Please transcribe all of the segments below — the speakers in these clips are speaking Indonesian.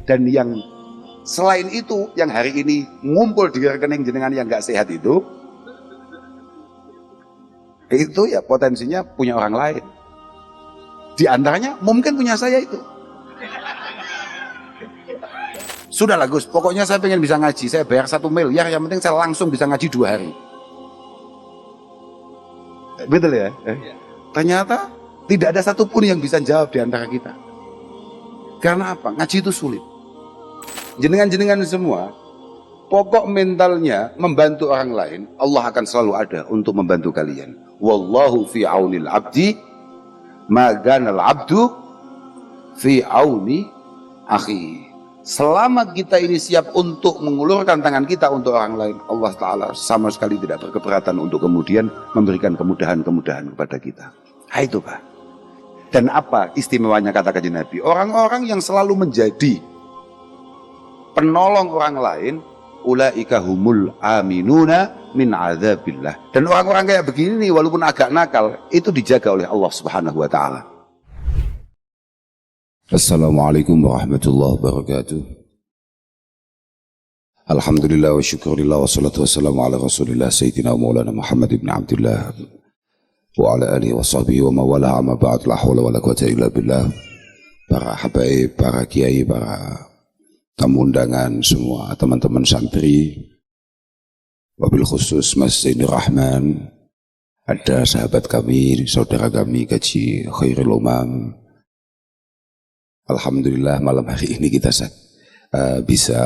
Dan yang selain itu, yang hari ini ngumpul di rekening jenengan yang gak sehat itu ya potensinya punya orang lain. Di antaranya mungkin punya saya itu. Sudahlah Gus, pokoknya saya pengen bisa ngaji, saya bayar 1 miliar, yang penting saya langsung bisa ngaji 2 hari. Betul ya? Ternyata tidak ada satupun yang bisa jawab di antara kita. Karena apa? Ngaji itu sulit. Jenengan-jenengan semua, pokok mentalnya membantu orang lain, Allah akan selalu ada untuk membantu kalian. Wallahu fi aunil abdi, maganal abdu fi auni akhi. Selama kita ini siap untuk mengulurkan tangan kita untuk orang lain, Allah Ta'ala sama sekali tidak berkeberatan untuk kemudian memberikan kemudahan-kemudahan kepada kita. Itu Pak. Dan apa istimewanya kata Kanjeng Nabi? Orang-orang yang selalu menjadi penolong orang lain, ulaika humul aminuna min adzabillah. Dan orang-orang kayak begini walaupun agak nakal, itu dijaga oleh Allah Subhanahu wa taala. Assalamualaikum warahmatullahi wabarakatuh. Alhamdulillah wa syukurillah wa salatu wassalamu ala rasulillah sayyidina maulana Muhammad ibn Abdullah wa ala alihi wa sahbihi wa mawala amma ba'd, la hawla wa la quwwata illa billah. Para habaib, para kiai, para tamu undangan semua, teman-teman santri, wabil khusus Mas Zainur Rahman, ada sahabat kami, saudara kami Kaji Khairul Umam. Alhamdulillah malam hari ini kita bisa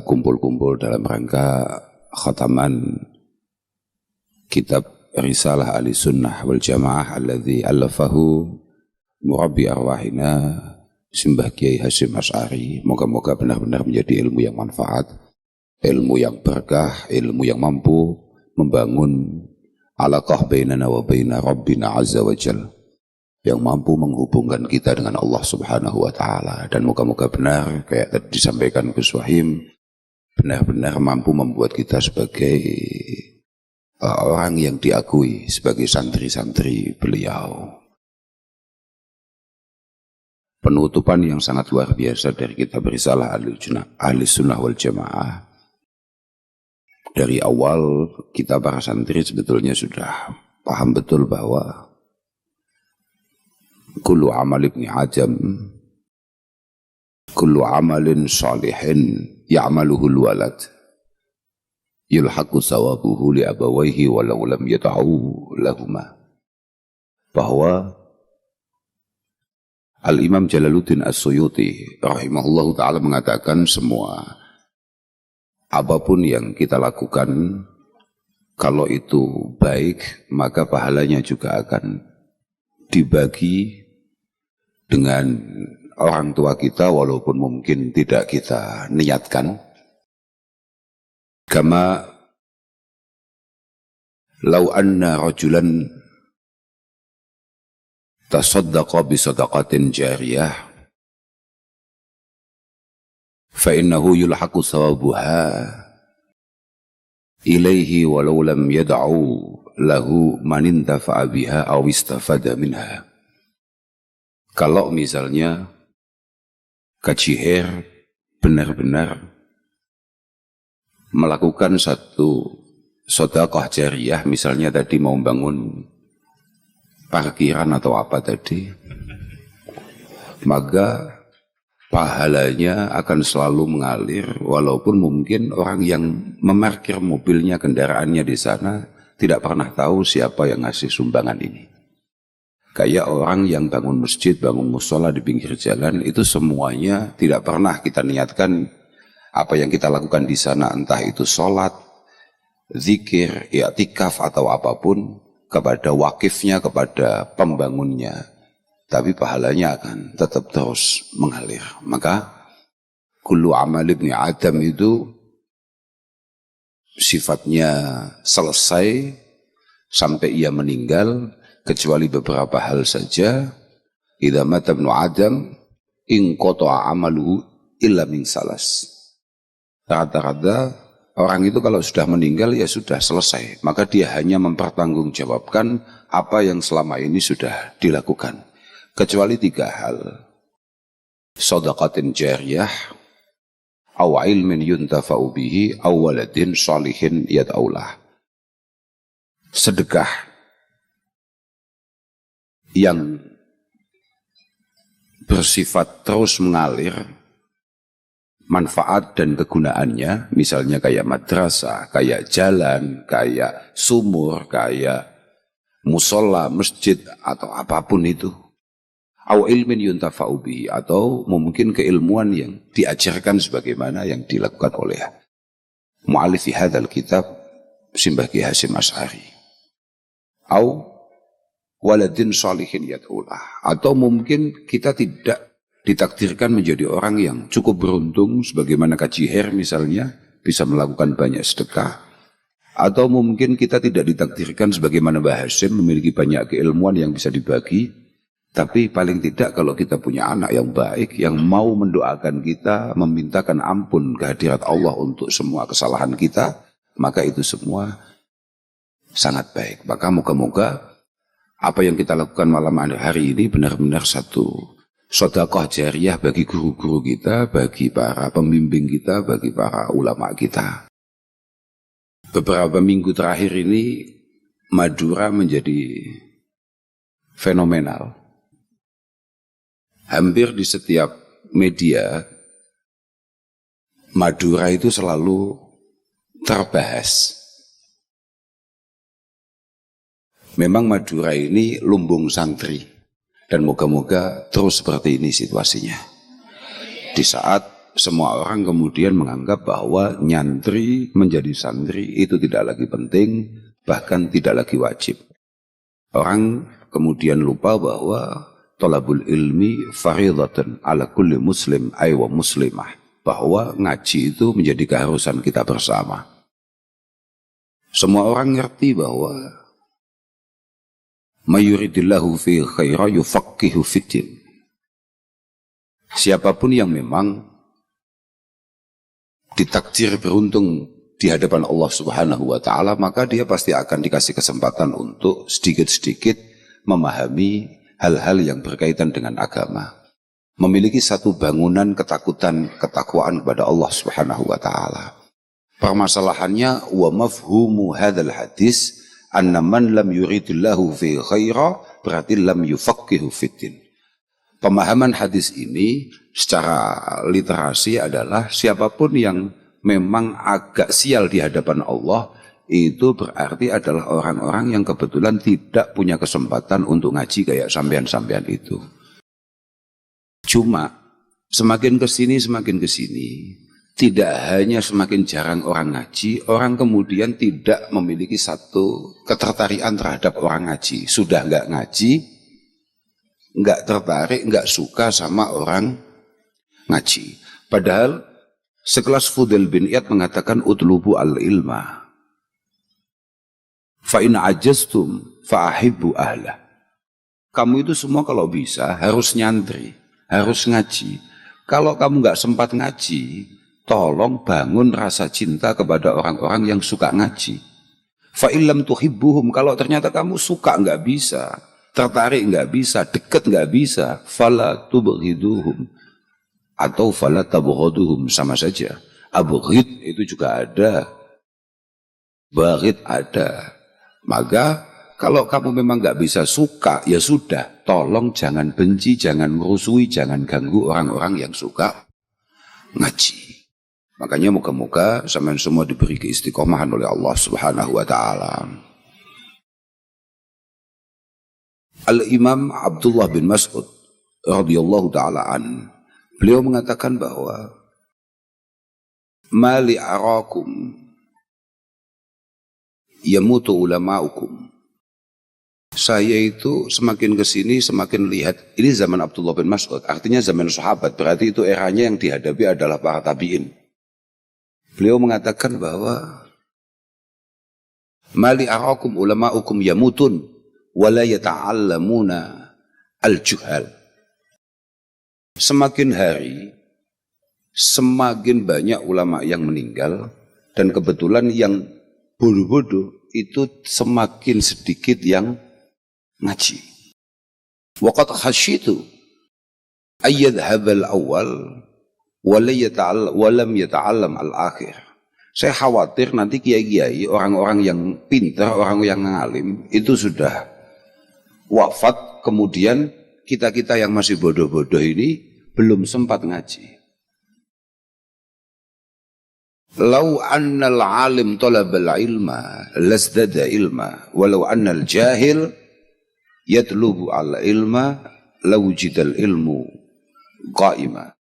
kumpul-kumpul dalam rangka khataman kitab Risalah Ahli Sunnah wal Jamaah alladzi allafahu murabbi arwahina Simbah Kiai Hasyim Asy'ari. Moga-moga benar-benar menjadi ilmu yang manfaat, ilmu yang berkah, ilmu yang mampu membangun alaqah bainana wa baina Rabbina Azza wa Jalla, yang mampu menghubungkan kita dengan Allah Subhanahu wa taala. Dan moga-moga benar kayak tadi disampaikan Gus Wahim, benar-benar mampu membuat kita sebagai orang yang diakui sebagai santri-santri beliau. Penutupan yang sangat luar biasa dari kitab Risalah Ahli Sunnah wal Jamaah. Dari awal kita para santri sebetulnya sudah paham betul bahwa kullu amal ibni Adam, kullu amalin salihin ya'maluhul walad yulhaqu sawabuhu li abawaihi walau lam yad'u lahuma. Bahwa Al-Imam Jalaluddin As-Suyuti rahimahullahu ta'ala mengatakan semua apapun yang kita lakukan, kalau itu baik, maka pahalanya juga akan dibagi dengan orang tua kita walaupun mungkin tidak kita niatkan. Kama law anna rajulan tasaddaqa bi sadaqatin jariyah fa innahu yulhaqu sawabuha ilaihi walau lam yad'u lahu man intafa'a biha aw istafada minha. Kalau misalnya Kaji Her benar-benar melakukan satu sedekah jariyah, misalnya tadi mau bangun parkiran atau apa tadi, maka pahalanya akan selalu mengalir walaupun mungkin orang yang memarkir mobilnya, kendaraannya di sana tidak pernah tahu siapa yang ngasih sumbangan ini. Kayak orang yang bangun masjid, bangun musola di pinggir jalan, itu semuanya tidak pernah kita niatkan apa yang kita lakukan di sana, entah itu sholat, zikir, i'tikaf atau apapun, kepada wakifnya, kepada pembangunnya. Tapi pahalanya akan tetap terus mengalir. Maka kullu amal ibni Adam itu sifatnya selesai sampai ia meninggal, kecuali beberapa hal saja. Idza mata ibnu Adam in qata'a amaluhu illa min salas. Rata-rata orang itu kalau sudah meninggal ya sudah selesai, maka dia hanya mempertanggungjawabkan apa yang selama ini sudah dilakukan, kecuali 3 hal. Shadaqatin jariyah, aw ilmin yuntafa'u bihi aw waladin sholihin yad'aulah. Sedekah yang bersifat terus mengalir, manfaat dan kegunaannya, misalnya kayak madrasah, kayak jalan, kayak sumur, kayak musola, masjid, atau apapun itu. Aw ilmin yuntafa'u bihi, atau mungkin keilmuan yang diajarkan sebagaimana yang dilakukan oleh mu'alifi hadzal kitab Simbah Ki Hasyim Asy'ari. Aw waladin sholihin yad'ulah, atau mungkin kita tidak ditakdirkan menjadi orang yang cukup beruntung sebagaimana Kaji Her misalnya bisa melakukan banyak sedekah, atau mungkin kita tidak ditakdirkan sebagaimana Mbah Hasyim memiliki banyak keilmuan yang bisa dibagi. Tapi paling tidak kalau kita punya anak yang baik, yang mau mendoakan kita, memintakan ampun kehadirat Allah untuk semua kesalahan kita, maka itu semua sangat baik. Maka moga-moga apa yang kita lakukan malam hari ini benar-benar satu sedekah jariyah bagi guru-guru kita, bagi para pembimbing kita, bagi para ulama kita. Beberapa minggu terakhir ini Madura menjadi fenomenal. Hampir di setiap media, Madura itu selalu terbahas. Memang Madura ini lumbung santri, dan moga-moga terus seperti ini situasinya. Di saat semua orang kemudian menganggap bahwa nyantri menjadi santri itu tidak lagi penting, bahkan tidak lagi wajib. Orang kemudian lupa bahwa thalabul ilmi faridatan ala kulli muslim aywa muslimah, bahwa ngaji itu menjadi keharusan kita bersama. Semua orang ngerti bahwa mayuridillahu fi khaira yufaqqihu fiddin. Siapapun yang memang ditakdir beruntung di hadapan Allah Subhanahu wa taala, maka dia pasti akan dikasih kesempatan untuk sedikit-sedikit memahami hal-hal yang berkaitan dengan agama, memiliki satu bangunan ketakutan, ketakwaan kepada Allah Subhanahu wa taala. Permasalahannya wa mafhumu hadzal hadis anna man lam yuridillahu fi khaira berarti lam yufaqqihu fiddin. Pemahaman hadis ini secara literasi adalah siapapun yang memang agak sial di hadapan Allah, itu berarti adalah orang-orang yang kebetulan tidak punya kesempatan untuk ngaji kayak sampean-sampean itu. Cuma semakin kesini, tidak hanya semakin jarang orang ngaji, orang kemudian tidak memiliki satu ketertarikan terhadap orang ngaji. Sudah nggak ngaji, nggak tertarik, nggak suka sama orang ngaji. Padahal sekelas Fudail bin Iyad mengatakan utlubu al-ilma fa in ajaztum fa ahibbu ahlah. Kamu itu semua kalau bisa harus nyantri, harus ngaji. Kalau kamu nggak sempat ngaji, tolong bangun rasa cinta kepada orang-orang yang suka ngaji. Fa illam tuhibbuhum, kalau ternyata kamu suka nggak bisa, tertarik nggak bisa, deket nggak bisa, fala tubghiduhum atau fala tabghaduhum, sama saja. Abghid itu juga ada, baghid ada. Maka kalau kamu memang nggak bisa suka, ya sudah, tolong jangan benci, jangan merusui, jangan ganggu orang-orang yang suka ngaji. Makanya moga-moga sampean semua diberi keistiqomahan oleh Allah Subhanahu wa taala. Al-Imam Abdullah bin Mas'ud radhiyallahu taala an, beliau mengatakan bahwa mali arakum yamutu ulama'ukum. Saya itu semakin kesini semakin lihat, ini zaman Abdullah bin Mas'ud, artinya zaman sahabat, berarti itu eranya yang dihadapi adalah para tabi'in. Beliau mengatakan bahwa mali arakum ulama'ukum yamutun wala yata'allamuna al-juhal. Semakin hari semakin banyak ulama yang meninggal, dan kebetulan yang bodoh-bodoh itu semakin sedikit yang ngaji. Waqad khasyitu ayyadhabal awal walam yata'allam al-akhir. Saya khawatir nanti kiai-kiai, orang-orang yang pintar, orang yang ngalim itu sudah wafat, kemudian kita-kita yang masih bodoh-bodoh ini belum sempat ngaji. Lau annal alim talabal ilma lasdada ilma walau annal jahil yatlubu al ilma lawjidal ilmu qaima.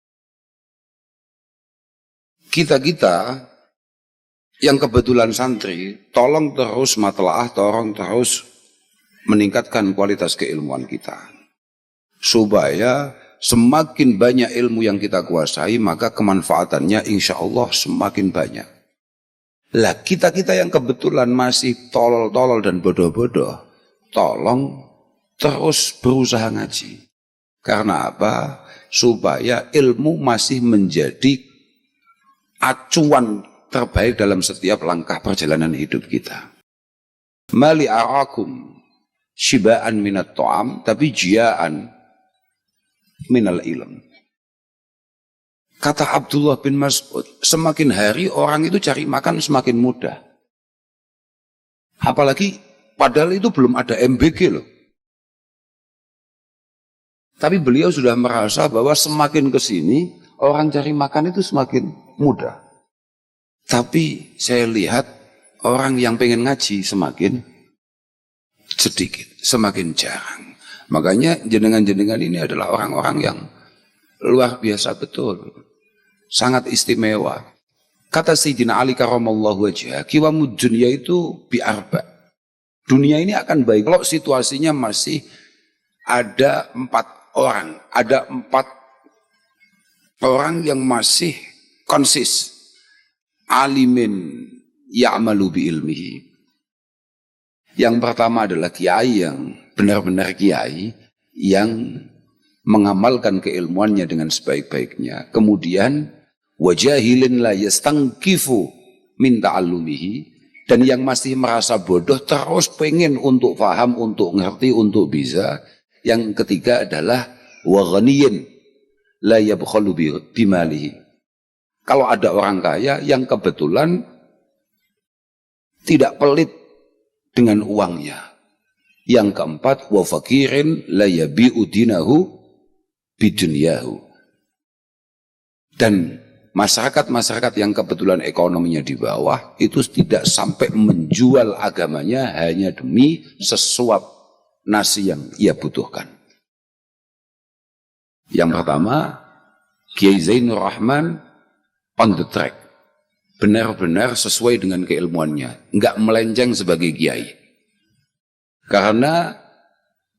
Kita-kita yang kebetulan santri, tolong terus matlaah, tolong terus meningkatkan kualitas keilmuan kita. Supaya semakin banyak ilmu yang kita kuasai, maka kemanfaatannya insya Allah semakin banyak. Lah kita-kita yang kebetulan masih tolol-tolol dan bodoh-bodoh, tolong terus berusaha ngaji. Karena apa? Supaya ilmu masih menjadi acuan terbaik dalam setiap langkah perjalanan hidup kita. Mali arakum shiba'an minat ta'am, tapi jia'an minal ilm. Kata Abdullah bin Mas'ud, semakin hari orang itu cari makan semakin mudah. Apalagi padahal itu belum ada MBG loh. Tapi beliau sudah merasa bahwa semakin kesini orang cari makan itu semakin mudah. Tapi saya lihat orang yang pengen ngaji semakin sedikit, semakin jarang. Makanya jenengan-jenengan ini adalah orang-orang yang luar biasa betul. Sangat istimewa. Kata Sayyidina Ali karamallahu wajhah, qiwamud dunya itu bi'arba. Dunia ini akan baik kalau situasinya masih ada 4 orang. Ada 4 orang yang masih konsis. Alimin ya'malu bi ilmihi. Yang pertama adalah kiai yang benar-benar kiai yang mengamalkan keilmuannya dengan sebaik-baiknya. Kemudian wajahilin la yastangkifu min ta'allumihi, dan yang masih merasa bodoh terus pengen untuk paham, untuk ngerti, untuk bisa. Yang ketiga adalah waghaniyin la yabkhalu bimalihi. Kalau ada orang kaya yang kebetulan tidak pelit dengan uangnya. Yang keempat, wa fakirin la yabi'u dinahu bidunyahu. Dan masyarakat-masyarakat yang kebetulan ekonominya di bawah itu tidak sampai menjual agamanya hanya demi sesuap nasi yang ia butuhkan. Yang pertama, Kiai Zainur Rahman on the track. Benar-benar sesuai dengan keilmuannya, enggak melenceng sebagai kiai. Karena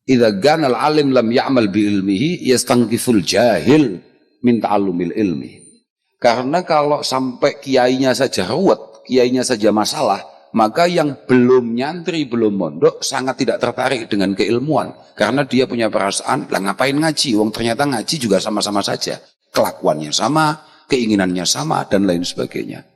idza ganal alim lam ya'mal bi ilmihi yastangkiful jahil min ta'allumil ilmi. Karena kalau sampai kiainya saja ruwet, kiainya saja masalah, maka yang belum nyantri, belum mondok sangat tidak tertarik dengan keilmuan. Karena dia punya perasaan, lah ngapain ngaji? Wong ternyata ngaji juga sama-sama saja. Kelakuannya sama, keinginannya sama, dan lain sebagainya.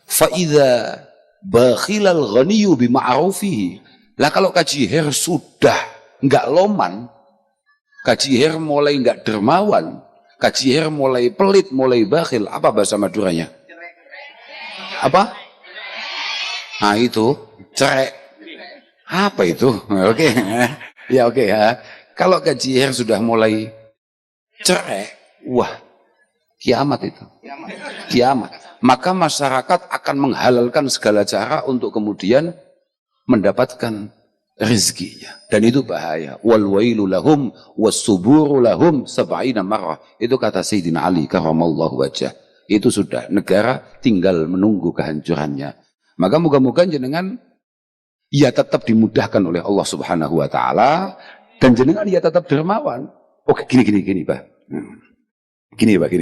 Fa'idha bakhilal ghaniyu bima'arufihi. Lah kalau kaji her sudah enggak loman, kaji her mulai enggak dermawan, kaji her mulai pelit, mulai bakhil, apa bahasa Maduranya? Apa? Nah itu, cerek. Apa itu? Oke. Ya oke ya. Kalau kaji her sudah mulai cerek, wah, kiamat itu. Kiamat. Maka masyarakat akan menghalalkan segala cara untuk kemudian mendapatkan rezekinya, dan itu bahaya. Wal wailu lahum was-suburu lahum sab'ina marrah. Itu kata Sayyidina Ali karamallahu wajhah. Itu sudah, negara tinggal menunggu kehancurannya. Maka moga-moga jenengan ya tetap dimudahkan oleh Allah Subhanahu wa taala, dan jenengan ya tetap dermawan. Oke, gini Pak. Gini Pak.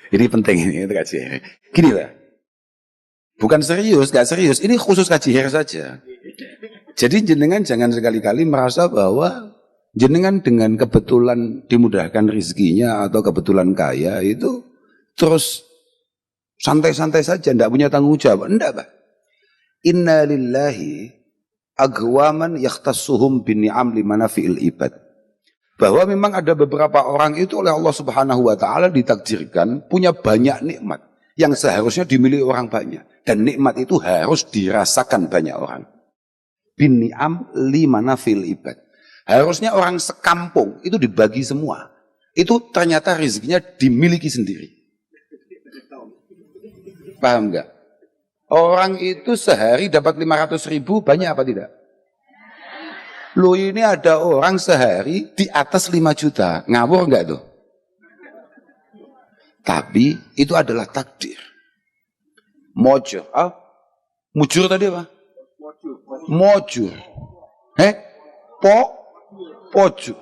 Ini penting ini kaji. Gini Pak. Bukan serius, gak serius. Ini khusus kaji her saja. Jadi jenengan jangan sekali-kali merasa bahwa jenengan dengan kebetulan dimudahkan rezekinya atau kebetulan kaya itu terus santai-santai saja, tidak punya tanggung jawab. Enggak, Pak. Inna lillahi agwaman yakhtassuhum bin ni'am limanafi'il ibad. Bahwa memang ada beberapa orang itu oleh Allah Subhanahu wa taala ditakdirkan punya banyak nikmat yang seharusnya dimiliki orang banyak, dan nikmat itu harus dirasakan banyak orang. Bin ni'am limana fil ibad. Harusnya orang sekampung itu dibagi semua. Itu ternyata rezekinya dimiliki sendiri. Paham enggak? Orang itu sehari dapat 500.000, banyak apa tidak? Loh, ini ada orang sehari di atas 5 juta. Ngawur enggak tuh? Tapi itu adalah takdir. Mojur. Mujur tadi apa? Mojur. Pojur.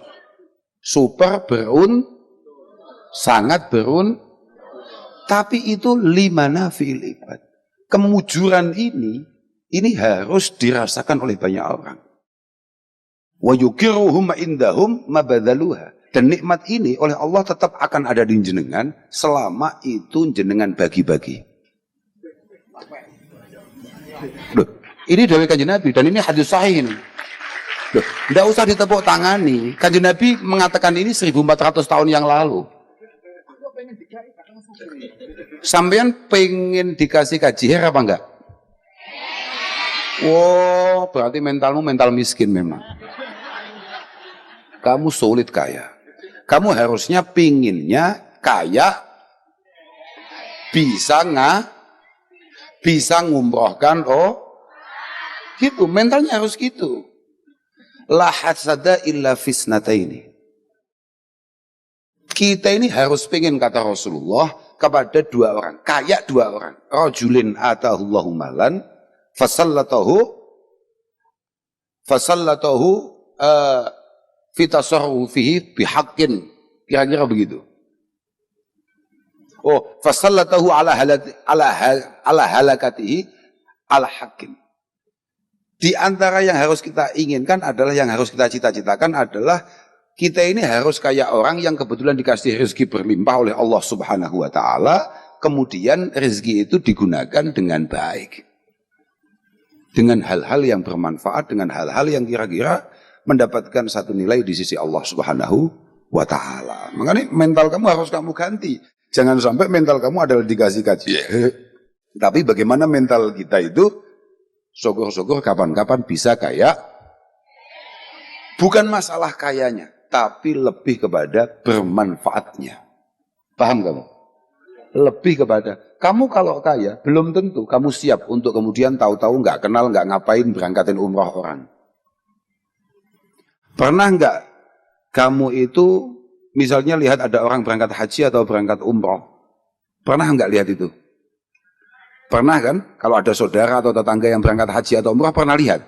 Super sangat tapi itu limana fil ibad. Kemujuran ini harus dirasakan oleh banyak orang. Wa yukiruhum indahum mabadaluha. Dan nikmat ini oleh Allah tetap akan ada di jenengan selama itu jenengan bagi-bagi. Loh, ini dari Kanjeng Nabi dan ini hadis sahih ini. Loh, tidak usah ditepuk tangani. Kanjeng Nabi mengatakan ini 1400 tahun yang lalu. Sampean pengen dikasih kajiher apa enggak? Wow, berarti mentalmu mental miskin memang. Kamu sulit kaya. Kamu harusnya pinginnya kaya, bisa ngumrohkan, gitu, mentalnya harus gitu. La hasada illa fisnataini. Kita ini harus pingin, kata Rasulullah, kepada 2 orang, kaya 2 orang. Rajulin atahullahu malan, fasallatahu fitasarrufihi bihaqqin, kira-kira begitu. Fasallatahu ala halakatihi ala haqqin. Di antara yang harus kita inginkan adalah, yang harus kita cita-citakan adalah kita ini harus kayak orang yang kebetulan dikasih rezeki berlimpah oleh Allah Subhanahu wa taala, kemudian rezeki itu digunakan dengan baik. Dengan hal-hal yang bermanfaat, dengan hal-hal yang kira-kira mendapatkan satu nilai di sisi Allah Subhanahu wa taala. Makanya mental kamu harus kamu ganti. Jangan sampai mental kamu adalah dikasih kajian. Tapi bagaimana mental kita itu syukur-syukur kapan-kapan bisa kaya. Bukan masalah kayanya, tapi lebih kepada bermanfaatnya. Paham kamu? Lebih kepada, kamu kalau kaya belum tentu kamu siap untuk kemudian tahu-tahu nggak kenal, nggak ngapain berangkatin umrah orang. Pernah nggak kamu itu misalnya lihat ada orang berangkat haji atau berangkat umroh? Pernah nggak lihat itu? Pernah kan? Kalau ada saudara atau tetangga yang berangkat haji atau umroh, pernah lihat?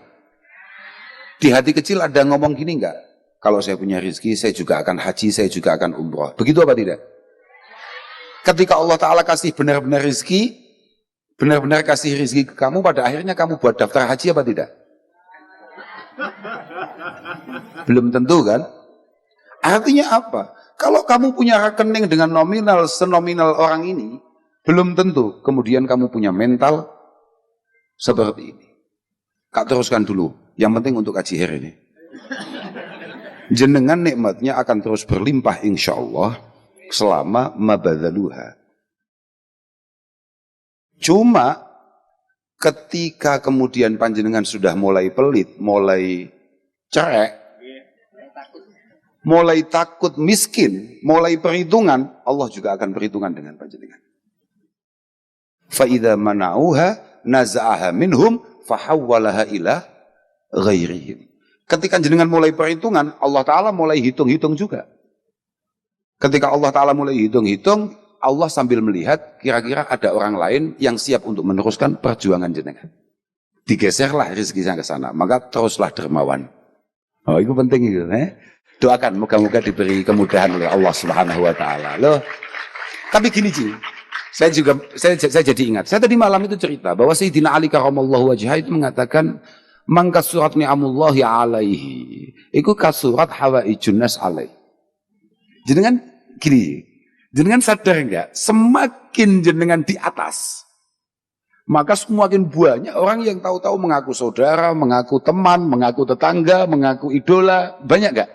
Di hati kecil ada ngomong gini nggak? Kalau saya punya rezeki, saya juga akan haji, saya juga akan umroh. Begitu apa tidak? Ketika Allah Ta'ala kasih benar-benar rezeki, benar-benar kasih rezeki ke kamu, pada akhirnya kamu buat daftar haji apa tidak? Belum tentu kan? Artinya apa? Kalau kamu punya rekening dengan nominal senominal orang ini, belum tentu kemudian kamu punya mental seperti ini. Kak, teruskan dulu. Yang penting untuk kaji hari ini. Jenengan nikmatnya akan terus berlimpah insya Allah selama mabadzaluha. Cuma ketika kemudian panjenengan sudah mulai pelit, mulai cerek, mulai takut miskin, mulai perhitungan, Allah juga akan perhitungan dengan panjenengan. Fa idza mana'uha naza'aha minhum fahawwalaha ila ghairihim. Ketika jenengan mulai perhitungan, Allah Ta'ala mulai hitung-hitung juga. Ketika Allah Ta'ala mulai hitung-hitung, Allah sambil melihat kira-kira ada orang lain yang siap untuk meneruskan perjuangan jenengan. Digeserlah rezekinya ke sana, maka teruslah dermawan. Oh, itu penting itu. Doakan moga-moga diberi kemudahan oleh Allah Subhanahu wa taala. Loh. Tapi gini, Ci. Saya jadi ingat. Saya tadi malam itu cerita bahwa Sayyidina Ali karramallahu wajhah itu mengatakan mangkas surat ni'amullahi alaihi. Iku kasurat hawaijun nas alaihi. Jenengan gini, jenengan sadar enggak? Semakin jenengan di atas, maka semakin banyak orang yang tahu-tahu mengaku saudara, mengaku teman, mengaku tetangga, mengaku idola. Banyak enggak?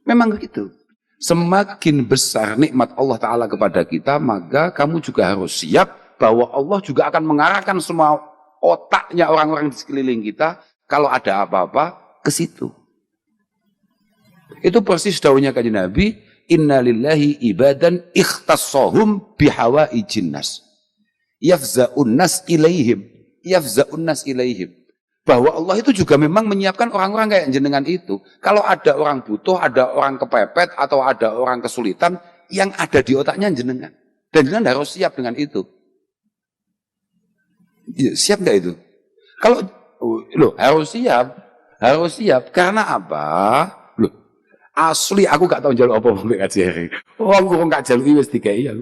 Memang begitu. Semakin besar nikmat Allah Ta'ala kepada kita, maka kamu juga harus siap bahwa Allah juga akan mengarahkan semua otaknya orang-orang di sekeliling kita, kalau ada apa-apa, ke situ. Itu persis dawuhnya kanjeng Nabi, inna lillahi ibadan ikhtassahum bihawaijin nas. Yafza'un nas ilaihim. Yafza'un nas ilaihim. Bahwa Allah itu juga memang menyiapkan orang-orang kayak jenengan itu. Kalau ada orang butuh, ada orang kepepet, atau ada orang kesulitan, yang ada di otaknya jenengan. Dan jenengan harus siap dengan itu. Ya, siap nggak itu? Kalau harus siap. Harus siap. Karena apa? Loh, asli aku gak tahu jalur apa mbek kaji. Oh, aku gak jalur wis dikai ya.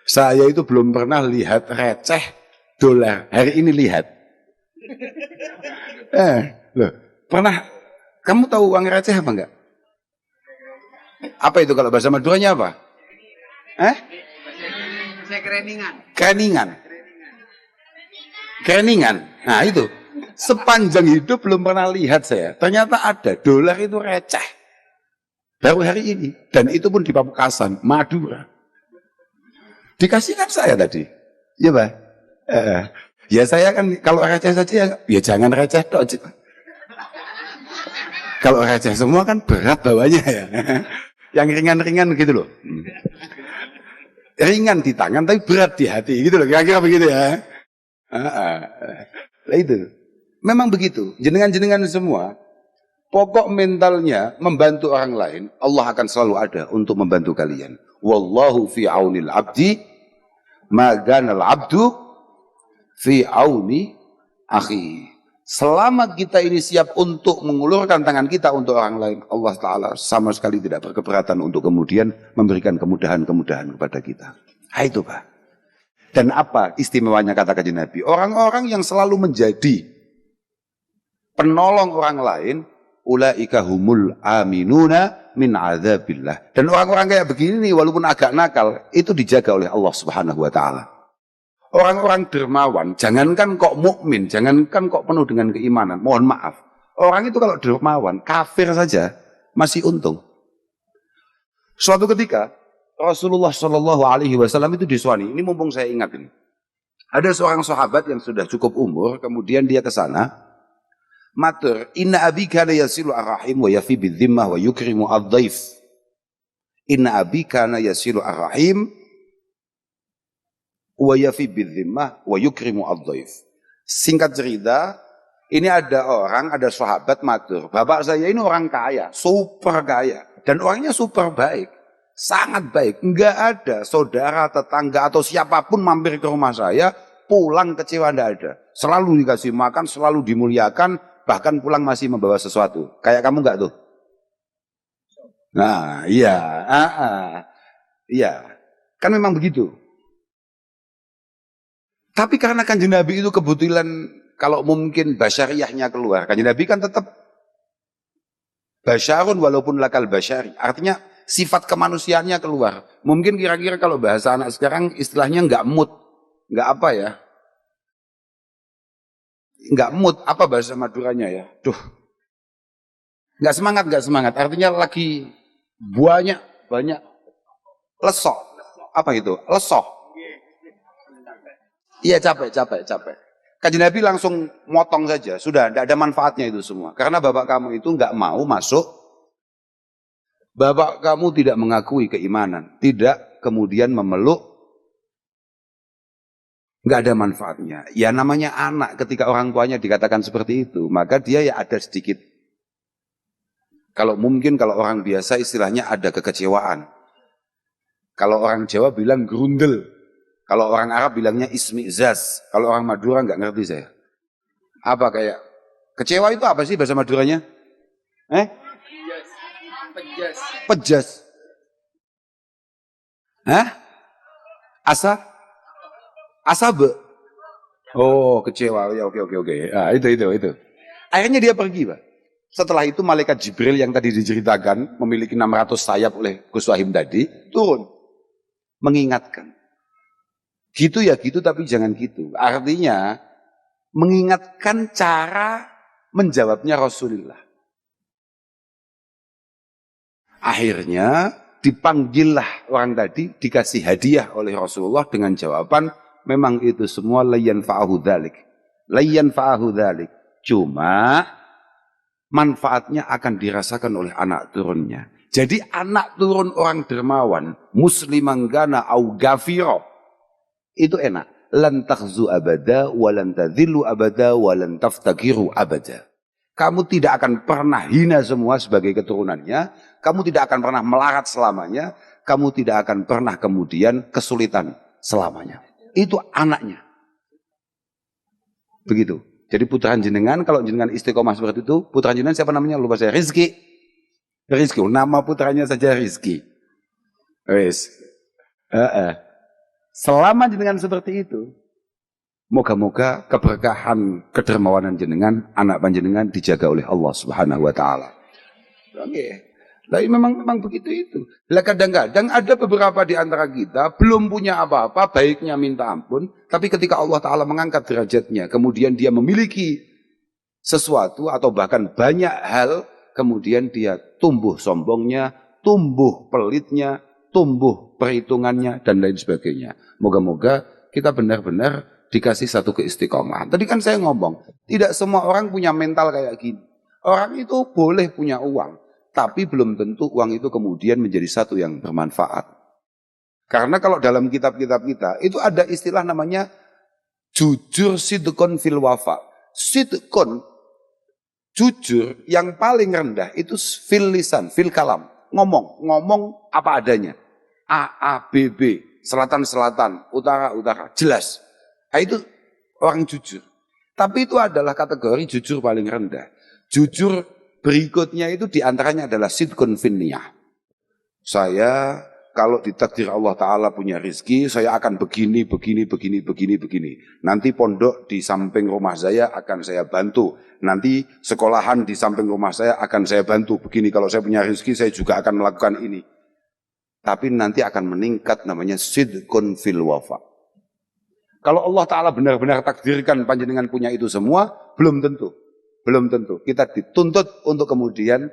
Saya itu belum pernah lihat receh dolar. Hari ini lihat. Loh, pernah kamu tahu uang receh apa enggak? Apa itu kalau bahasa Maduranya apa? Kereningan. Kereningan. Kereningan. Nah itu. Sepanjang hidup belum pernah lihat saya. Ternyata ada dolar itu receh. Baru hari ini. Dan itu pun di Pamekasan, Madura. Dikasihkan saya tadi. Iya Pak. Ya saya kan kalau receh saja ya jangan receh toh. Kalau receh semua kan berat bawanya ya. Yang ringan-ringan gitu loh. Ringan di tangan tapi berat di hati gitu loh. Kira-kira begitu ya. Nah itu. Memang begitu. Jenengan-jenengan semua pokok mentalnya membantu orang lain, Allah akan selalu ada untuk membantu kalian. Wallahu fi aunil abdi ma ganal abdu fi auni akhi. Selama kita ini siap untuk mengulurkan tangan kita untuk orang lain, Allah Ta'ala sama sekali tidak berkeberatan untuk kemudian memberikan kemudahan-kemudahan kepada kita. Nah, itu Pak. Dan apa istimewanya kata kanjeng Nabi? Orang-orang yang selalu menjadi penolong orang lain, ulaika humul aminuna min adzabillah. Dan orang-orang kayak begini walaupun agak nakal, itu dijaga oleh Allah Subhanahu wa taala. Orang-orang dermawan, jangankan kok mukmin, jangankan kok penuh dengan keimanan, mohon maaf. Orang itu kalau dermawan, kafir saja masih untung. Suatu ketika Rasulullah Shallallahu Alaihi Wasallam itu diswani. Ini mumpung saya ingat ini. Ada seorang sahabat yang sudah cukup umur, kemudian dia ke sana. Matur, inna abi kana yasilu arrahim wa yafi bidzimmah wa yukrimu ad-dhaif. Inna abi kana yasilu arrahim wa yafi bidzimmah wa yukrimu ad-dhaif. Singkat cerita, ini ada sahabat matur, bapak saya ini orang kaya, super kaya, dan orangnya super baik, sangat baik. Enggak ada saudara, tetangga atau siapapun mampir ke rumah saya, pulang kecewa enggak ada. Selalu dikasih makan, selalu dimuliakan, bahkan pulang masih membawa sesuatu. Kayak kamu enggak tuh? Nah, iya. Iya. Kan memang begitu. Tapi karena kanjeng Nabi itu kebetulan kalau mungkin basyariahnya keluar. Kanjeng Nabi kan tetap basyarun walaupun lakal basyari. Artinya sifat kemanusiaannya keluar. Mungkin kira-kira kalau bahasa anak sekarang istilahnya enggak mood. Enggak apa ya? Enggak mood, apa bahasa Maduranya ya? Duh. Enggak semangat. Artinya lagi banyak lesok. Apa itu? Lesok. Iya capek. Kanjeng Nabi langsung motong saja. Sudah, enggak ada manfaatnya itu semua. Karena bapak kamu itu enggak mau masuk. Bapak kamu tidak mengakui keimanan. Tidak kemudian memeluk. Enggak ada manfaatnya. Ya namanya anak ketika orang tuanya dikatakan seperti itu. Maka dia ya ada sedikit. Kalau orang biasa istilahnya ada kekecewaan. Kalau orang Jawa bilang grundel. Kalau orang Arab bilangnya ismi'zaz. Kalau orang Madura enggak ngerti saya. Apa kayak kecewa itu apa sih bahasa Maduranya? Pejas. Hah? Asabe. Oh, kecewa. Ya, oke. Ah, itu. Akhirnya dia pergi, Pak. Setelah itu malaikat Jibril yang tadi diceritakan memiliki 600 sayap oleh Gus Wahim tadi turun mengingatkan. Gitu ya gitu tapi jangan gitu. Artinya mengingatkan cara menjawabnya Rasulullah. Akhirnya dipanggillah orang tadi, dikasih hadiah oleh Rasulullah dengan jawaban, memang itu semua layyan fa'ahu dzalik. Layyan fa'ahu dzalik. Cuma manfaatnya akan dirasakan oleh anak turunnya. Jadi anak turun orang dermawan, musliman gana au gafiro, itu enak. Lan takhzu abada, walan tadhillu abada, walan taftakiru abada. Kamu tidak akan pernah hina semua sebagai keturunannya. Kamu tidak akan pernah melarat selamanya. Kamu tidak akan pernah kemudian kesulitan selamanya. Itu anaknya. Begitu. Jadi putraan jenengan, kalau jenengan istiqomah seperti itu, putraan jenengan siapa namanya? Lupa saya. Rizki. Rizki. Nama putranya saja Rizki. Selama jenengan seperti itu, moga-moga keberkahan kedermawanan jenengan, anak panjenengan dijaga oleh Allah Subhanahu wa taala. Oke. Lah memang begitu itu. Lah kadang-kadang ada beberapa di antara kita belum punya apa-apa, baiknya minta ampun, tapi ketika Allah taala mengangkat derajatnya, kemudian dia memiliki sesuatu atau bahkan banyak hal, kemudian dia tumbuh sombongnya, tumbuh pelitnya, tumbuh perhitungannya dan lain sebagainya. Moga-moga kita benar-benar dikasih satu keistiqomahan. Tadi kan saya ngomong, tidak semua orang punya mental kayak gini. Orang itu boleh punya uang, tapi belum tentu uang itu kemudian menjadi satu yang bermanfaat. Karena kalau dalam kitab-kitab kita, itu ada istilah namanya jujur sidqon fil wafa. Sidqon, jujur yang paling rendah itu fil lisan, fil kalam. Ngomong apa adanya. A, B, B, selatan, utara, jelas. Nah, itu orang jujur. Tapi itu adalah kategori jujur paling rendah. Jujur berikutnya itu diantaranya adalah sidqun finniyah. Saya kalau ditakdir Allah Ta'ala punya rizki, saya akan begini. Nanti pondok di samping rumah saya akan saya bantu. Nanti sekolahan di samping rumah saya akan saya bantu. Begini, kalau saya punya rizki, saya juga akan melakukan ini. Tapi nanti akan meningkat namanya sidqun fil wafa. Kalau Allah Ta'ala benar-benar takdirkan panjenengan punya itu semua, belum tentu. Kita dituntut untuk kemudian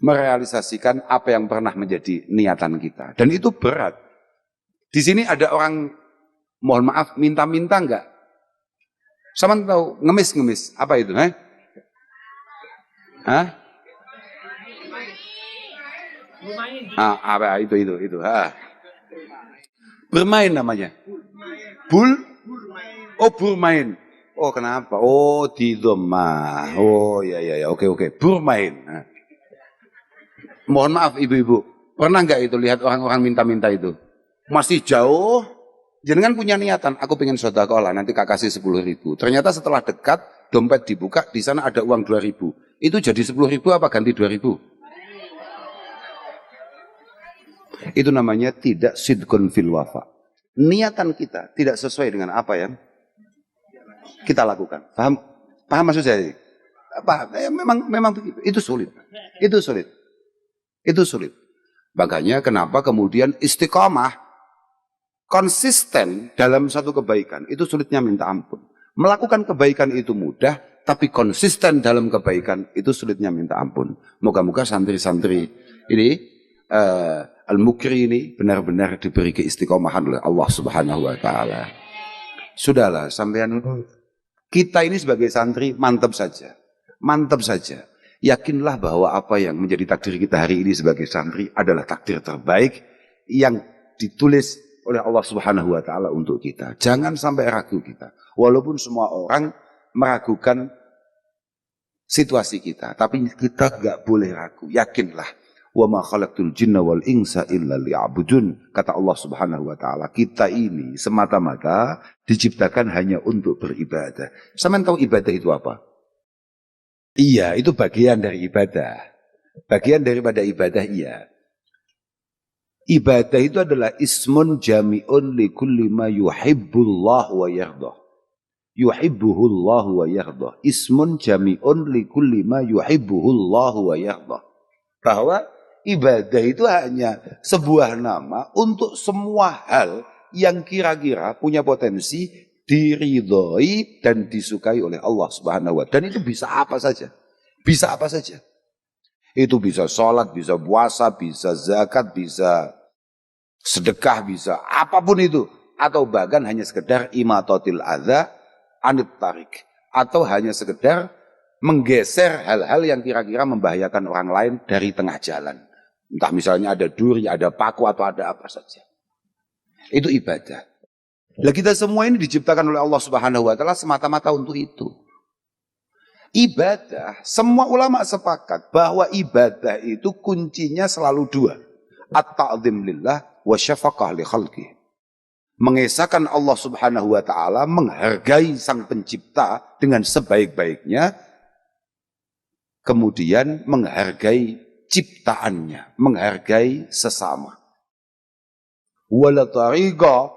merealisasikan apa yang pernah menjadi niatan kita. Dan itu berat. Di sini ada orang, mohon maaf, minta-minta enggak? Sama tahu, ngemis. Apa itu? Apa itu? Bermain namanya. Bermain. Oh, kenapa? Oh, di dhamma. Oh, ya. Oke. Bermain. Mohon maaf ibu-ibu. Pernah enggak itu lihat orang-orang minta-minta itu? Masih jauh. Jenengan punya niatan, aku pengen sedekah lah, nanti kak kasih 10.000. Ternyata setelah dekat, dompet dibuka, di sana ada uang 2.000. Itu jadi 10.000 apa ganti 2.000? Itu namanya tidak sidqun fil wafa. Niatan kita tidak sesuai dengan apa yang kita lakukan. Paham maksud saya? Memang begitu. Itu sulit. Makanya kenapa kemudian istiqomah konsisten dalam satu kebaikan itu sulitnya minta ampun. Melakukan kebaikan itu mudah, tapi konsisten dalam kebaikan itu sulitnya minta ampun. Moga-moga santri-santri ini Al-Mukri ini benar-benar diberi keistiqomahan oleh Allah Subhanahu wa taala. Sudahlah, sampean kita ini sebagai santri mantap saja. Yakinlah bahwa apa yang menjadi takdir kita hari ini sebagai santri adalah takdir terbaik yang ditulis oleh Allah Subhanahu wa taala untuk kita. Jangan sampai ragu kita. Walaupun semua orang meragukan situasi kita, tapi kita enggak boleh ragu. Yakinlah. Wa ma khalaqtul jinna wal insa illa liya'budun. Kata Allah Subhanahu wa taala, kita ini semata-mata diciptakan hanya untuk beribadah. Sampeyan tahu ibadah itu apa? Iya, itu bagian dari ibadah. Bagian daripada ibadah, iya. Ibadah itu adalah ismun jami'un li kulli ma yuhibbullah wa yardah. Yuhibbuhullah wa yardah. Ismun jami'un li kulli ma yuhibbuhullah wa yardah. Bahwa ibadah itu hanya sebuah nama untuk semua hal yang kira-kira punya potensi diridhoi dan disukai oleh Allah Subhanahu wa taala. Dan itu bisa apa saja. Itu bisa sholat, bisa puasa, bisa zakat, bisa sedekah, bisa apapun itu. Atau bahkan hanya sekedar imatatil adza anit tarik. Atau hanya sekedar menggeser hal-hal yang kira-kira membahayakan orang lain dari tengah jalan. Entah misalnya ada duri, ada paku, atau ada apa saja. Itu ibadah. Nah, kita semua ini diciptakan oleh Allah Subhanahu wa taala semata-mata untuk itu. Ibadah, semua ulama sepakat bahwa ibadah itu kuncinya selalu dua. At-ta'zim lillah wa syafaqah li khalqih. Mengesahkan Allah Subhanahu wa taala, menghargai sang pencipta dengan sebaik-baiknya, kemudian menghargai ciptaannya, menghargai sesama. Wala tariqa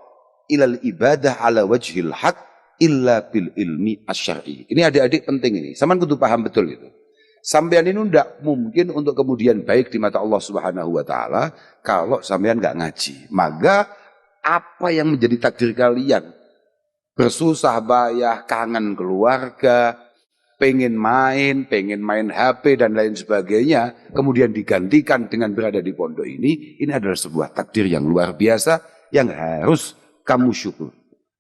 ilal ibadah ala wajhil haq illa bil ilmi asyari. Ini adik-adik penting ini. Saman kudu paham betul itu. Sampean ini tidak mungkin untuk kemudian baik di mata Allah Subhanahu wa taala kalau sampean nggak ngaji. Maka apa yang menjadi takdir kalian? Bersusah payah, kangen keluarga, pengen main HP dan lain sebagainya, kemudian digantikan dengan berada di pondok ini adalah sebuah takdir yang luar biasa yang harus kamu syukur.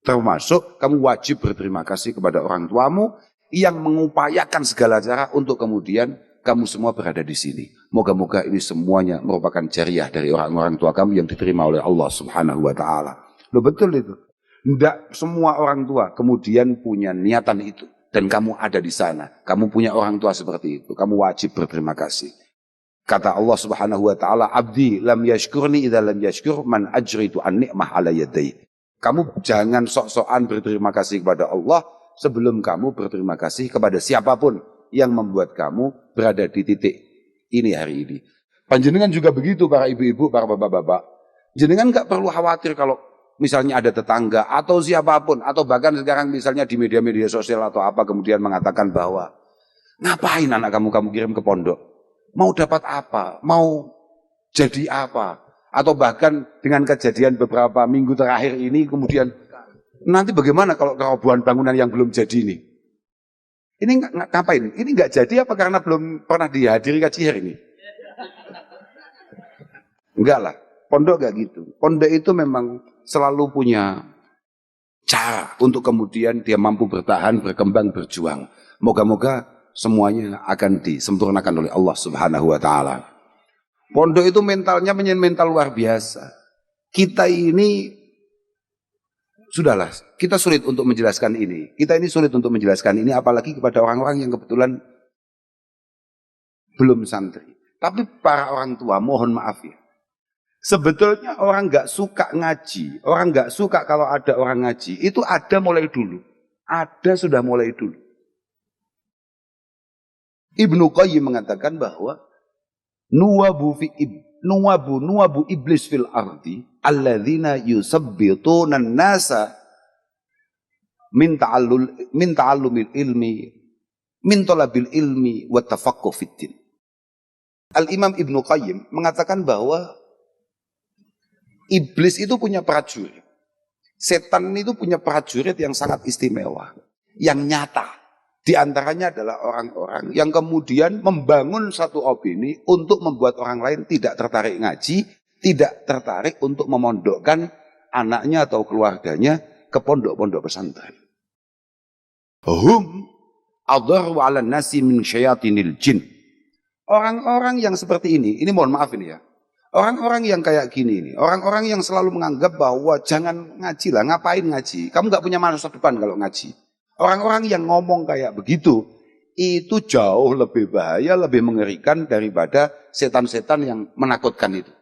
Termasuk kamu wajib berterima kasih kepada orang tuamu yang mengupayakan segala cara untuk kemudian kamu semua berada di sini. Moga-moga ini semuanya merupakan jariah dari orang-orang tua kamu yang diterima oleh Allah Subhanahu wa taala. Loh, betul itu. Tidak semua orang tua kemudian punya niatan itu dan kamu ada di sana. Kamu punya orang tua seperti itu. Kamu wajib berterima kasih. Kata Allah Subhanahu wa taala, "Abdi lam yashkurni idza lam yashkur man ajritu an ni'mah ala yadayhi." Kamu jangan sok-sokan berterima kasih kepada Allah sebelum kamu berterima kasih kepada siapapun yang membuat kamu berada di titik ini hari ini. Panjenengan juga begitu, para ibu-ibu, para bapak-bapak. Jenengan gak perlu khawatir kalau misalnya ada tetangga atau siapapun, atau bahkan sekarang misalnya di media-media sosial atau apa kemudian mengatakan bahwa ngapain anak kamu kirim ke pondok? Mau dapat apa? Mau jadi apa? Atau bahkan dengan kejadian beberapa minggu terakhir ini kemudian nanti bagaimana kalau kerobohan bangunan yang belum jadi ini? Ini ngapain? Ini nggak jadi apa karena belum pernah dihadiri kajian ini? Enggak lah, pondok nggak gitu. Pondok itu memang selalu punya cara untuk kemudian dia mampu bertahan, berkembang, berjuang. Moga-moga semuanya akan disempurnakan oleh Allah Subhanahu wa taala. Pondok itu mentalnya mental luar biasa. Kita ini sudahlah, kita sulit untuk menjelaskan ini. Kita ini sulit untuk menjelaskan ini apalagi kepada orang-orang yang kebetulan belum santri. Tapi para orang tua, mohon maaf ya. Sebetulnya orang nggak suka ngaji, orang nggak suka kalau ada orang ngaji, itu ada mulai dulu. Ada sudah mulai dulu. Ibnu Qayyim mengatakan bahwa nuwabu iblis fil ardi alladzina yusabbituna nasa min ta'allumil ilmi min talabil ilmi wa tafaqquh fiddin. Al-Imam Ibnu Qayyim mengatakan bahwa iblis itu punya prajurit. Setan itu punya prajurit yang sangat istimewa, yang nyata. Di antaranya adalah orang-orang yang kemudian membangun satu opini untuk membuat orang lain tidak tertarik ngaji, tidak tertarik untuk memondokkan anaknya atau keluarganya ke pondok-pondok pesantren. Hum adharu 'alan nasi min syayatinil jin. Orang-orang yang seperti ini mohon maaf ini ya. Orang-orang yang kayak gini ini, orang-orang yang selalu menganggap bahwa jangan ngaji lah, ngapain ngaji? Kamu nggak punya masa depan kalau ngaji. Orang-orang yang ngomong kayak begitu, itu jauh lebih bahaya, lebih mengerikan daripada setan-setan yang menakutkan itu.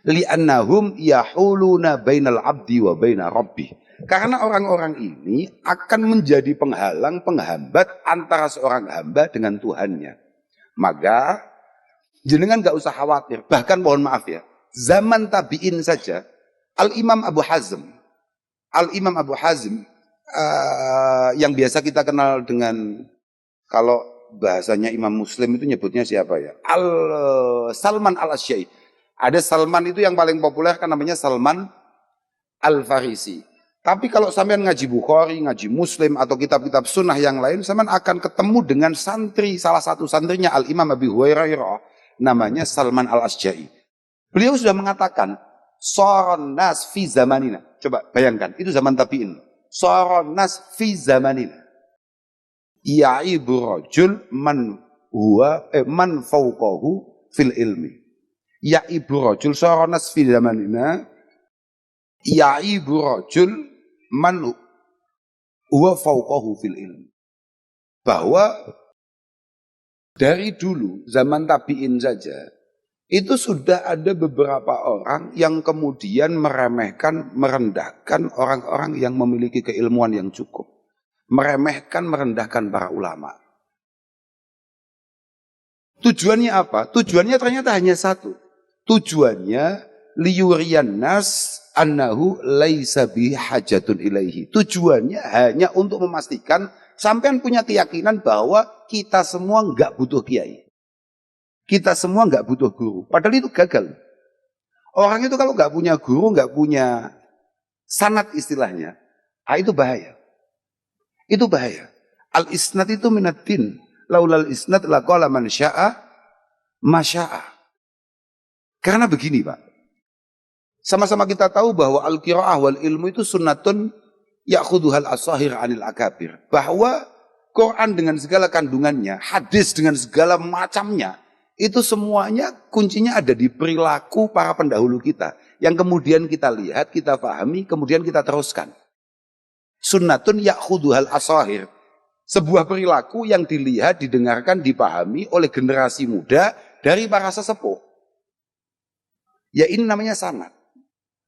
Li'annahum yahuluna bainal abdi wa baina rabbih. Karena orang-orang ini akan menjadi penghalang, penghambat antara seorang hamba dengan Tuhannya. Maka jenengan gak usah khawatir. Bahkan mohon maaf ya, zaman tabi'in saja, Al-Imam Abu Hazm yang biasa kita kenal dengan, kalau bahasanya Imam Muslim itu nyebutnya siapa ya? Salman al-Asy'ari. Ada Salman itu yang paling populer kan namanya Salman al-Farisi. Tapi kalau sampean ngaji Bukhari, ngaji Muslim atau kitab-kitab sunnah yang lain, sampean akan ketemu dengan santri, salah satu santrinya Al-Imam Abi Hurairah, namanya Salman Al-Asja'i. Beliau sudah mengatakan, Saran nas fi zamanina. Coba bayangkan, itu zaman tabi'in. Saran nas fi zamanina. Ya'ibu rajul man fawqahu fil ilmi. Ya'ibu rajul saran nas fi zamanina. Ya'ibu rajul man huwa fawqahu fil ilmi. Bahwa dari dulu zaman tabi'in saja itu sudah ada beberapa orang yang kemudian meremehkan, merendahkan orang-orang yang memiliki keilmuan yang cukup. Meremehkan, merendahkan para ulama. Tujuannya apa? Tujuannya ternyata hanya satu. Tujuannya liyuriyan nas annahu laisa bi hajatun ilaihi. Tujuannya hanya untuk memastikan sampean punya keyakinan bahwa kita semua enggak butuh kiai. Kita semua enggak butuh guru. Padahal itu gagal. Orang itu kalau enggak punya guru, enggak punya sanad istilahnya, itu bahaya. Itu bahaya. Al-isnad itu minaddin. Laulal isnad laqala man syaa masya'a. Karena begini, Pak. Sama-sama kita tahu bahwa al-qiraah wal ilmu itu sunnatun ya'khudhuhal asahir 'anil akabir. Bahwa Quran dengan segala kandungannya, hadis dengan segala macamnya, itu semuanya kuncinya ada di perilaku para pendahulu kita. Yang kemudian kita lihat, kita pahami, kemudian kita teruskan. Sunnatun ya'khudhuhal asahir. Sebuah perilaku yang dilihat, didengarkan, dipahami oleh generasi muda dari para sesepuh. Ya ini namanya sanad.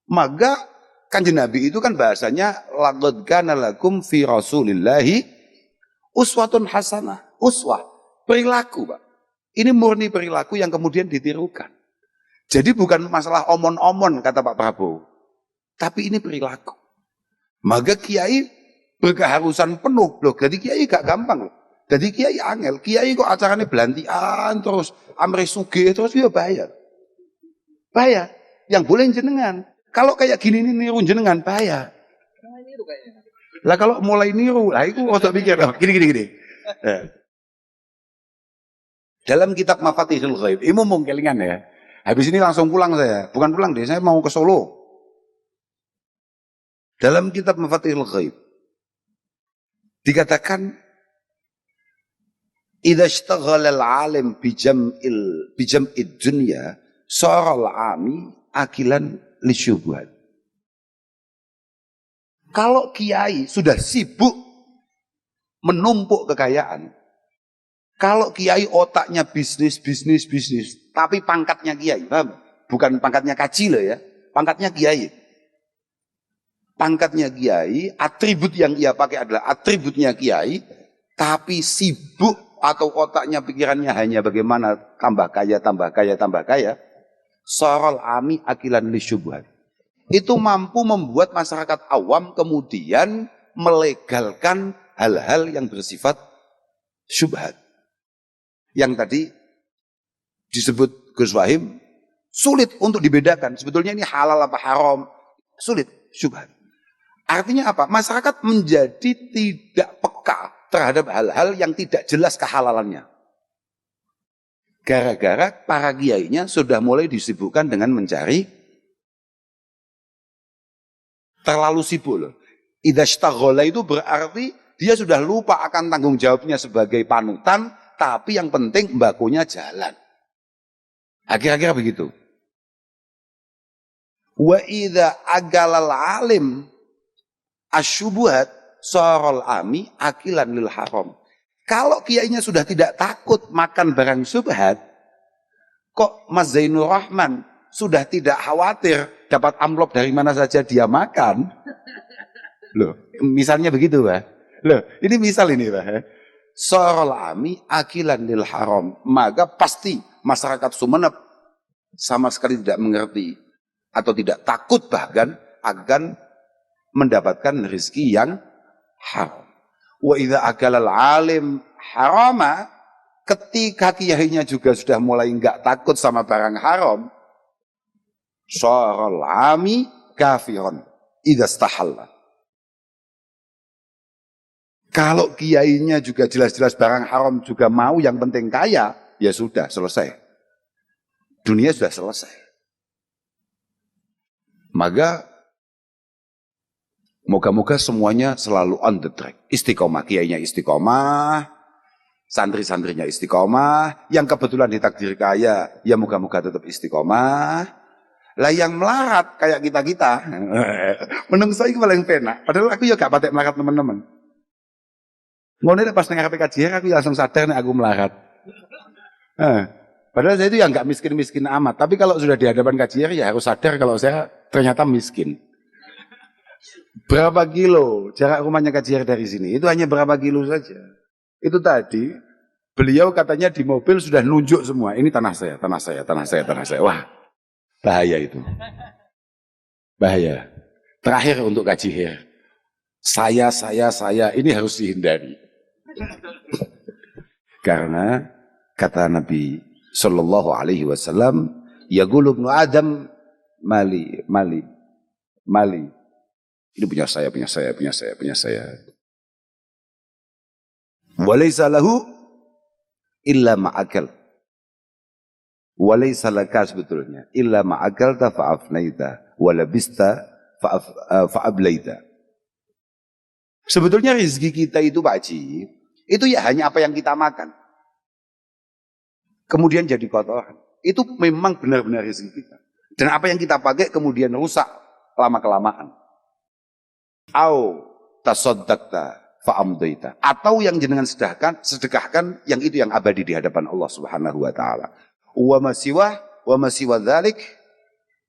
Maka Kanjeng Nabi itu kan bahasanya laqad kana lakum fi Rasulillahi uswatun hasanah. Uswah, perilaku, Pak. Ini murni perilaku yang kemudian ditirukan. Jadi bukan masalah omon-omon kata Pak Prabowo. Tapi ini perilaku. Maka kiai berkeharusan penuh loh. Jadi kiai gak gampang loh. Jadi kiai angel. Kiai kok acaranya belantian terus amre sugih terus ya bahaya. Bahaya. Yang boleh jenengan. Kalau kayak gini ini niru jenengan bahaya. Lah kalau mulai niru, lah itu usah pikir gini. Dalam kitab Mafatihul Ghaib, ini mau kelingan ya. Habis ini langsung pulang saya. Bukan pulang deh, saya mau ke Solo. Dalam kitab Mafatihul Ghaib dikatakan idza ishtaghala al-alim bijam'id dunya sara al-ami akilan lisyubhat. Kalau kiai sudah sibuk menumpuk kekayaan, kalau kiai otaknya bisnis, tapi pangkatnya kiai, paham? Bukan pangkatnya kaji loh ya, pangkatnya kiai. Pangkatnya kiai, atribut yang ia pakai adalah atributnya kiai, tapi sibuk atau otaknya pikirannya hanya bagaimana tambah kaya. Sorol ami akilan lisyubhat. Itu mampu membuat masyarakat awam kemudian melegalkan hal-hal yang bersifat syubhat. Yang tadi disebut Gus Wahim, sulit untuk dibedakan. Sebetulnya ini halal apa haram, sulit, syubhat. Artinya apa? Masyarakat menjadi tidak peka terhadap hal-hal yang tidak jelas kehalalannya. Gara-gara para kiainya sudah mulai disibukkan dengan mencari, terlalu sibuk. Idza ishtaghala itu berarti dia sudah lupa akan tanggung jawabnya sebagai panutan, tapi yang penting mbakonya jalan. Kira-kira begitu. Wa idza agalal alim asyubuhat sorol ami akilan lil haram. Kalau kiainya sudah tidak takut makan barang syubhat, kok Mas Zainur Rahman sudah tidak khawatir dapat amplop dari mana saja dia makan? Loh, misalnya begitu, Pak. Loh, ini misal ini, Pak. Sorol ami akilan lil haram. Maka pasti masyarakat Sumeneb sama sekali tidak mengerti atau tidak takut bahkan akan mendapatkan rezeki yang haram. Wa idza akalal alim harama, ketika kiainya juga sudah mulai enggak takut sama barang haram, syarul ami kafiron idza istahalla. Kalau kiainya juga jelas-jelas barang haram juga mau, yang penting kaya, ya sudah selesai. Dunia sudah selesai. Maka moga-moga semuanya selalu on the track. Istiqomah, kiainya istiqomah, santri-santrinya istiqomah, yang kebetulan ditakdir kaya, ya moga-moga tetap istiqomah. Lah yang melarat kayak kita-kita, menungso iki paling penak. Padahal aku ya gak patek melarat teman-teman. Ngono pas nang kajian aku langsung sadar nek aku melarat. Padahal saya itu yang gak miskin-miskin amat. Tapi kalau sudah di hadapan kajian ya harus sadar kalau saya ternyata miskin. Berapa kilo jarak rumahnya kajian dari sini? Itu hanya berapa kilo saja. Itu tadi beliau katanya di mobil sudah nunjuk semua. Ini tanah saya, tanah saya, tanah saya, tanah saya. Wah, bahaya itu. Bahaya. Terakhir untuk kajian. Saya, ini harus dihindari. Karena kata Nabi Sallallahu Alaihi Wasallam, Yaqulu ibnu Adam, mali. Ini punya saya. Walaysa lahu illa ma'akal. Walaysa laka sebetulnya illa ma'akalta fa'afnaita walabista fa'ablaita. Sebetulnya rezeki kita itu Pak Haji, itu ya hanya apa yang kita makan. Kemudian jadi kotoran. Itu memang benar-benar rezeki kita. Dan apa yang kita pakai kemudian rusak lama-kelamaan. Au tasaddaqta fa'amdaita. Atau yang jenengan sedekahkan yang itu yang abadi di hadapan Allah Subhanahu wa taala. Wa masiwa dzalik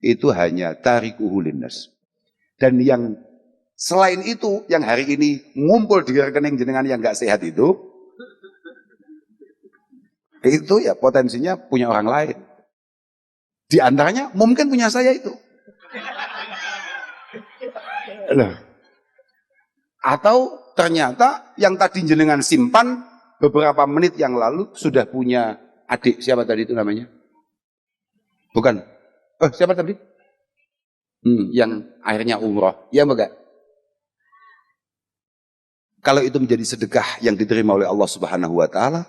itu hanya tarikuhu linnas. Dan yang selain itu, yang hari ini ngumpul di rekening jenengan yang gak sehat itu ya potensinya punya orang lain. Di antaranya mungkin punya saya itu. Loh. Atau ternyata yang tadi jenengan simpan beberapa menit yang lalu sudah punya adik. Siapa tadi itu namanya? Bukan. Siapa tadi? Yang akhirnya umroh. Ya enggak? Kalau itu menjadi sedekah yang diterima oleh Allah Subhanahu wa taala,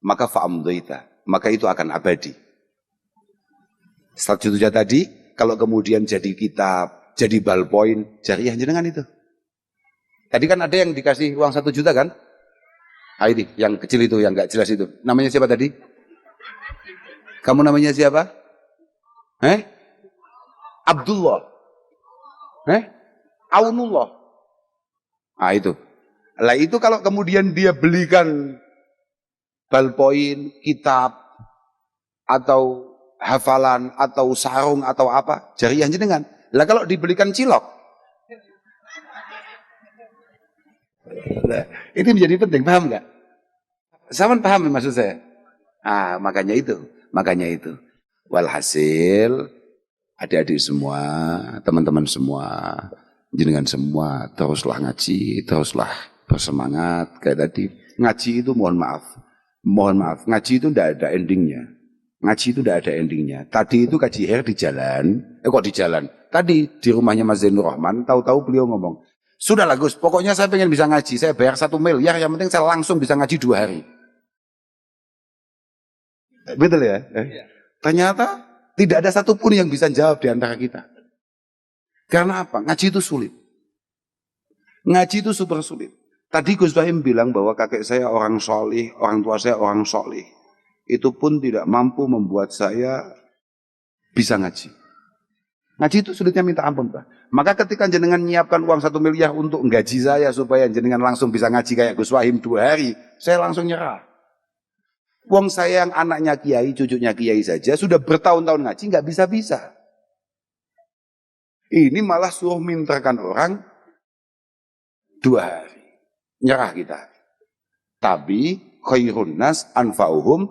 maka fa'amdaita, maka itu akan abadi. 1 juta tadi, kalau kemudian jadi kitab, jadi ballpoint, jariah jenengan itu. Tadi kan ada yang dikasih uang 1 juta kan? Ini, yang kecil itu, yang gak jelas itu. Namanya siapa tadi? Kamu namanya siapa? Abdullah. Aunullah. Itu. Lah itu kalau kemudian dia belikan ballpoint, kitab, atau hafalan, atau sarung, atau apa, jariah jenengan. Lah kalau dibelikan cilok, nah, ini menjadi penting, paham nggak? Saman paham maksud saya? Makanya itu. Walhasil, adik-adik semua, teman-teman semua, jenengan semua, teruslah ngaji, teruslah bersemangat. Kayak tadi, ngaji itu mohon maaf, ngaji itu tidak ada endingnya. Tadi itu kaji hair di jalan, Tadi di rumahnya Mas Zainur Rahman, tahu-tahu beliau ngomong, sudah lah Gus, pokoknya saya pengen bisa ngaji, saya bayar 1 miliar, yang penting saya langsung bisa ngaji 2 hari. Betul ya? Ternyata tidak ada satupun yang bisa jawab di antara kita. Karena apa? Ngaji itu sulit. Ngaji itu super sulit. Tadi Gus Bahim bilang bahwa kakek saya orang solih, orang tua saya orang solih. Itu pun tidak mampu membuat saya bisa ngaji. Ngaji itu sulitnya minta ampun, Pak. Maka ketika jenengan nyiapkan uang 1 miliar untuk nggaji saya supaya jenengan langsung bisa ngaji kayak Gus Wahim 2 hari, saya langsung nyerah. Wong saya yang anaknya kiai, cucunya kiai saja sudah bertahun-tahun ngaji nggak bisa-bisa. Ini malah suruh mintakan orang 2 hari. Nyerah kita. Tapi khairun nas anfa'uhum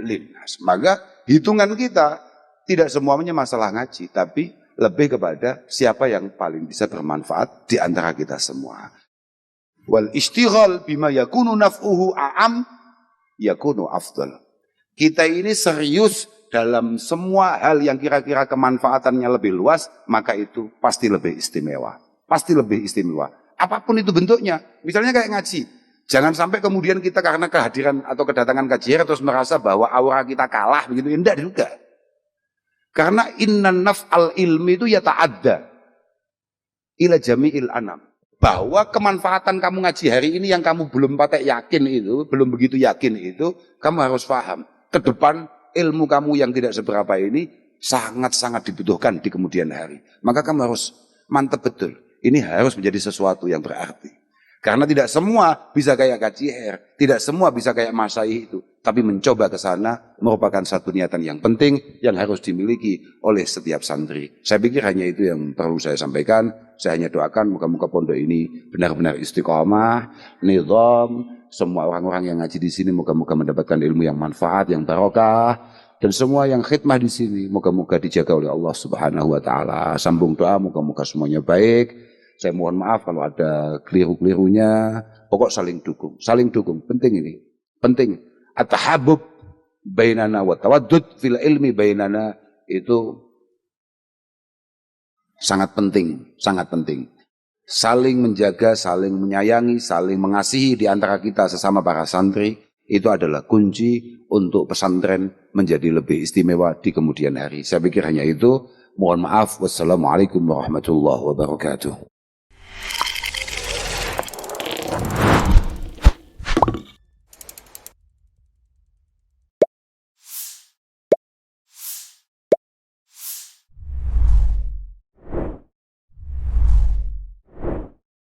linnas. Maka hitungan kita tidak semuanya masalah ngaji, tapi lebih kepada siapa yang paling bisa bermanfaat di antara kita semua. Wal istighal bima yakunu naf'uhu a'am yakunu afdal. Kita ini serius dalam semua hal yang kira-kira kemanfaatannya lebih luas, maka itu pasti lebih istimewa. Apapun itu bentuknya. Misalnya kayak ngaji. Jangan sampai kemudian kita karena kehadiran atau kedatangan kajian terus merasa bahwa aura kita kalah begitu. Tidak juga. Karena innan naf'al ilmi itu yata'adda ila jami'il anam. Bahwa kemanfaatan kamu ngaji hari ini yang kamu belum patek yakin itu, belum begitu yakin itu, kamu harus paham. Ke depan ilmu kamu yang tidak seberapa ini sangat-sangat dibutuhkan di kemudian hari. Maka kamu harus mantap betul. Ini harus menjadi sesuatu yang berarti. Karena tidak semua bisa kayak kajier, tidak semua bisa kayak masai itu. Tapi mencoba ke sana merupakan satu niatan yang penting yang harus dimiliki oleh setiap santri. Saya pikir hanya itu yang perlu saya sampaikan. Saya hanya doakan moga-moga pondok ini benar-benar istiqomah, nizam. Semua orang-orang yang ngaji di sini moga-moga mendapatkan ilmu yang manfaat, yang barokah. Dan semua yang khidmah di sini moga-moga dijaga oleh Allah Subhanahu wa taala. Sambung doa moga-moga semuanya baik. Saya mohon maaf kalau ada keliru-kelirunya. Pokok saling dukung. Saling dukung. Penting ini. Penting. At-tahabbub bainana wa tawaddud fil ilmi bainana itu sangat penting. Sangat penting. Saling menjaga, saling menyayangi, saling mengasihi di antara kita sesama para santri. Itu adalah kunci untuk pesantren menjadi lebih istimewa di kemudian hari. Saya pikir hanya itu. Mohon maaf. Wassalamualaikum warahmatullahi wabarakatuh.